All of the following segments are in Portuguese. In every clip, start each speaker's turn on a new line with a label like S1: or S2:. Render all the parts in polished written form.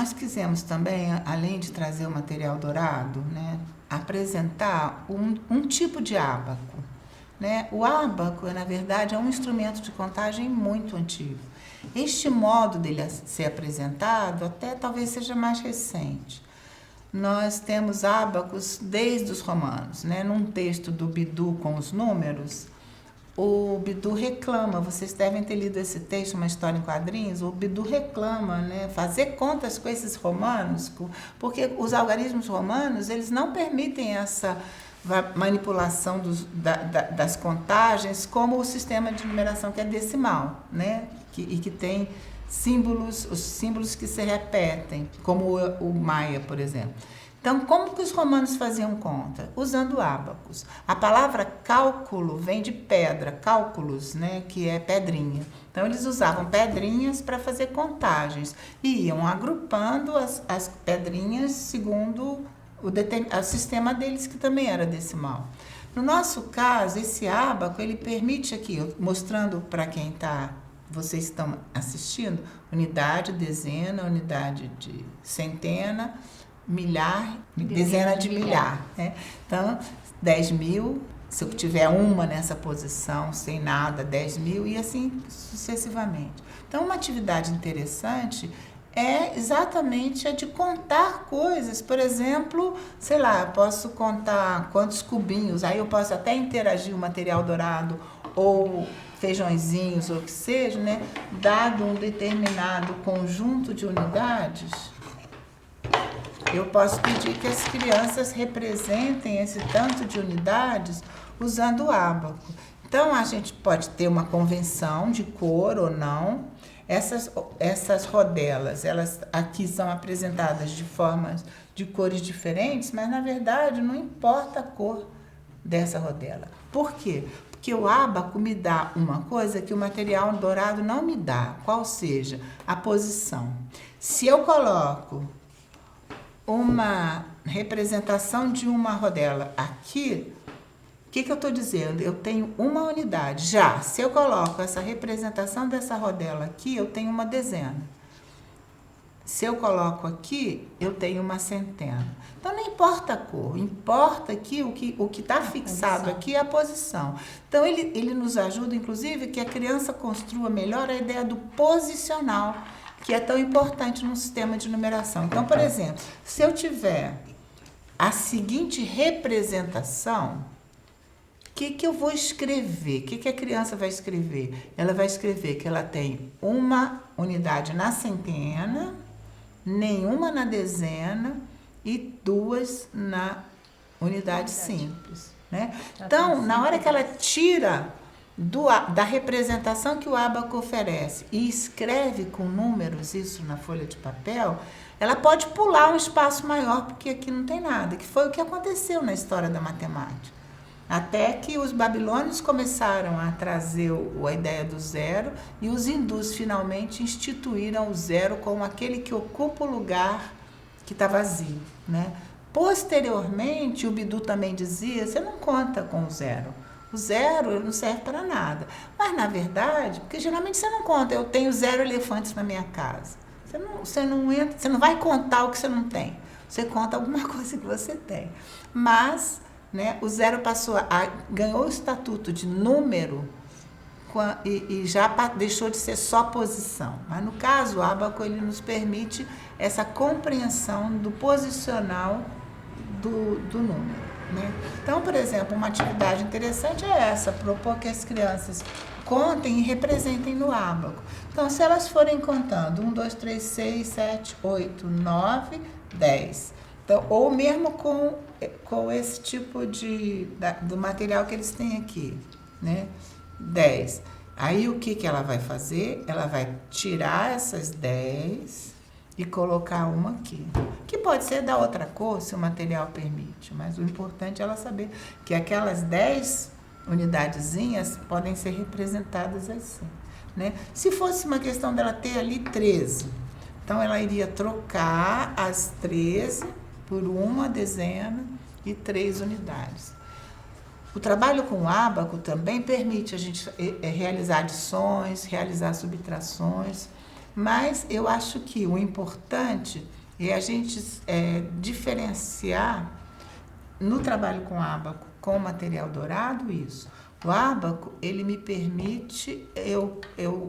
S1: nós quisemos também, além de trazer o material dourado, né, apresentar um tipo de ábaco. Né? O ábaco, na verdade, é um instrumento de contagem muito antigo. Este modo dele ser apresentado até talvez seja mais recente. Nós temos ábacos desde os romanos. Né? Num texto do Bidu com os números, o Bidu reclama, vocês devem ter lido esse texto, Uma História em Quadrinhos, o Bidu reclama, né, fazer contas com esses romanos, porque os algarismos romanos, eles não permitem essa manipulação das contagens como o sistema de numeração que é decimal, né, e que tem símbolos, os símbolos que se repetem, como o maia, por exemplo. Então, como que os romanos faziam conta? Usando ábacos. A palavra cálculo vem de pedra, cálculos, né, que é pedrinha. Então, eles usavam pedrinhas para fazer contagens e iam agrupando as pedrinhas segundo o sistema deles, que também era decimal. No nosso caso, esse ábaco, ele permite aqui, mostrando para quem vocês estão assistindo, unidade, dezena, unidade de centena, milhar, dezena de milhar. Né? Então, 10 mil, se eu tiver uma nessa posição, sem nada, 10 mil, e assim sucessivamente. Então, uma atividade interessante é exatamente a de contar coisas. Por exemplo, sei lá, posso contar quantos cubinhos, aí eu posso até interagir o material dourado ou feijõezinhos, ou o que seja, né? Dado um determinado conjunto de unidades, eu posso pedir que as crianças representem esse tanto de unidades usando o ábaco. Então, a gente pode ter uma convenção de cor ou não. Essas rodelas, elas aqui são apresentadas de formas, de cores diferentes, mas, na verdade, não importa a cor dessa rodela. Por quê? Porque o ábaco me dá uma coisa que o material dourado não me dá, qual seja a posição. Se eu coloco uma representação de uma rodela aqui, o que eu estou dizendo? Eu tenho uma unidade. Já, se eu coloco essa representação dessa rodela aqui, eu tenho uma dezena. Se eu coloco aqui, eu tenho uma centena. Então, não importa a cor, importa aqui o que está fixado aqui é a posição. Então, ele nos ajuda, inclusive, que a criança construa melhor a ideia do posicional, que é tão importante no sistema de numeração. Então, por exemplo, se eu tiver a seguinte representação, o que eu vou escrever? O que a criança vai escrever? Ela vai escrever que ela tem uma unidade na centena, nenhuma na dezena e 2 na unidade simples. Né? Então, na hora que ela tira da representação que o ábaco oferece e escreve com números isso na folha de papel, ela pode pular um espaço maior, porque aqui não tem nada, que foi o que aconteceu na história da matemática. Até que os babilônios começaram a trazer a ideia do zero e os hindus finalmente instituíram o zero como aquele que ocupa o lugar que está vazio. Né? Posteriormente, o Bidu também dizia, você não conta com o zero. O zero não serve para nada. Mas, na verdade, porque geralmente você não conta, eu tenho 0 elefantes na minha casa. Você não vai contar o que você não tem. Você conta alguma coisa que você tem. Mas, né, o zero ganhou o estatuto de número e já deixou de ser só posição. Mas, no caso, o ábaco ele nos permite essa compreensão do posicional do número. Né? Então, por exemplo, uma atividade interessante é essa, propor que as crianças contem e representem no ábaco. Então, se elas forem contando 1, 2, 3, 6, 7, 8, 9, 10. Então, ou mesmo com esse tipo do material que eles têm aqui, né? 10. Aí, o que ela vai fazer? Ela vai tirar essas 10 e colocar uma aqui, que pode ser da outra cor, se o material permite, mas o importante é ela saber que aquelas 10 unidadezinhas podem ser representadas assim. Né? Se fosse uma questão dela ter ali 13, então ela iria trocar as 13 por uma dezena e 3 unidades. O trabalho com o ábaco também permite a gente realizar adições, realizar subtrações. Mas eu acho que o importante é a gente diferenciar no trabalho com ábaco, com material dourado, isso. O ábaco, ele me permite eu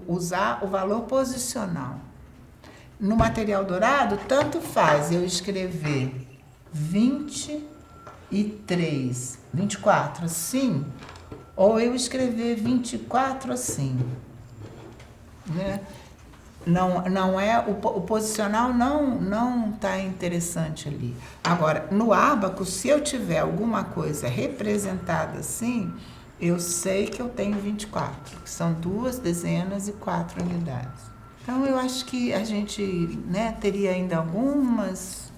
S1: usar o valor posicional. No material dourado, tanto faz eu escrever 23, 24 assim, ou eu escrever 24 assim, né? Não é o posicional não está interessante ali. Agora, no ábaco, se eu tiver alguma coisa representada assim, eu sei que eu tenho 24, que são 2 dezenas e 4 unidades. Então, eu acho que a gente, né, teria ainda algumas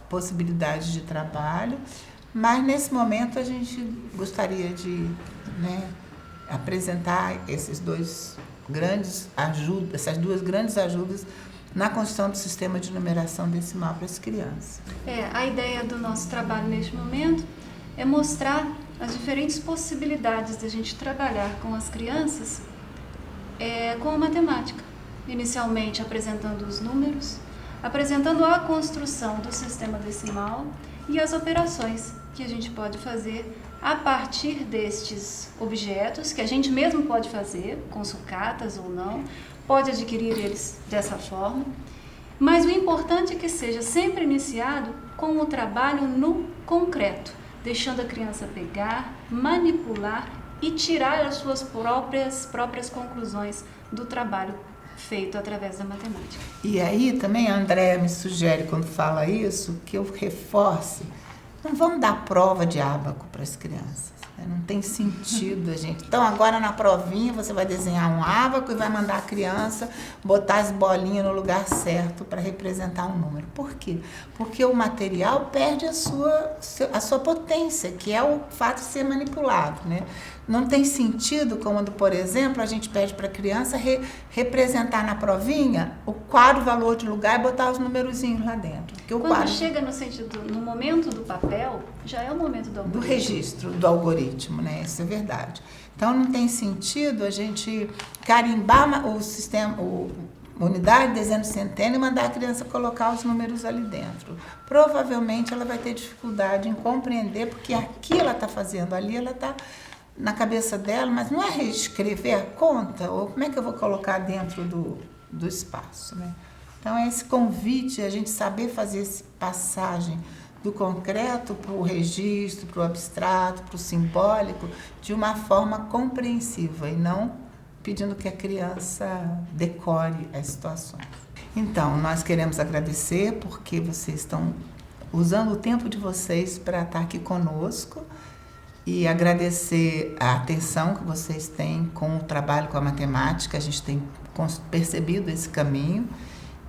S1: possibilidades de trabalho, mas nesse momento a gente gostaria de, né, apresentar essas duas grandes ajudas na construção do sistema de numeração decimal para as crianças.
S2: A ideia do nosso trabalho neste momento é mostrar as diferentes possibilidades de a gente trabalhar com as crianças com a matemática. Inicialmente apresentando os números, apresentando a construção do sistema decimal e as operações que a gente pode fazer a partir destes objetos, que a gente mesmo pode fazer, com sucatas ou não, pode adquirir eles dessa forma, mas o importante é que seja sempre iniciado com o trabalho no concreto, deixando a criança pegar, manipular e tirar as suas próprias conclusões do trabalho feito através da matemática.
S1: E aí também a Andréa me sugere, quando fala isso, que eu reforce. Não vamos dar prova de ábaco para as crianças. Não tem sentido, gente. Então, agora na provinha, você vai desenhar um ábaco e vai mandar a criança botar as bolinhas no lugar certo para representar um número. Por quê? Porque o material perde a sua potência, que é o fato de ser manipulado, né? Não tem sentido quando, por exemplo, a gente pede para a criança representar na provinha o quadro, valor de lugar e botar os numerozinhos lá dentro.
S2: Quando chega no momento do papel, já é o momento do algoritmo.
S1: Do registro do algoritmo, né? Isso é verdade. Então, não tem sentido a gente carimbar o sistema, unidade, dezena, centena e mandar a criança colocar os números ali dentro. Provavelmente ela vai ter dificuldade em compreender, porque aqui ela está fazendo, ali ela está na cabeça dela, mas não é reescrever a conta, ou como é que eu vou colocar dentro do espaço, né? Então, é esse convite, a gente saber fazer essa passagem do concreto para o registro, para o abstrato, para o simbólico, de uma forma compreensiva e não pedindo que a criança decore as situações. Então, nós queremos agradecer porque vocês estão usando o tempo de vocês para estar aqui conosco e agradecer a atenção que vocês têm com o trabalho com a matemática. A gente tem percebido esse caminho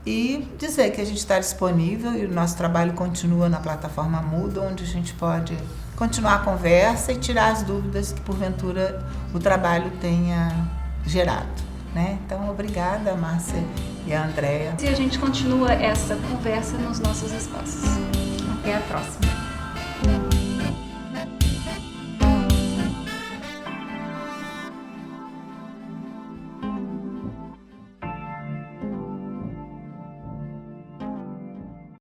S1: e dizer que a gente está disponível e o nosso trabalho continua na plataforma Moodle, onde a gente pode continuar a conversa e tirar as dúvidas que porventura o trabalho tenha gerado, né? Então, obrigada, Márcia e a Andréa.
S2: E a gente continua essa conversa nos nossos espaços.
S1: Até a próxima.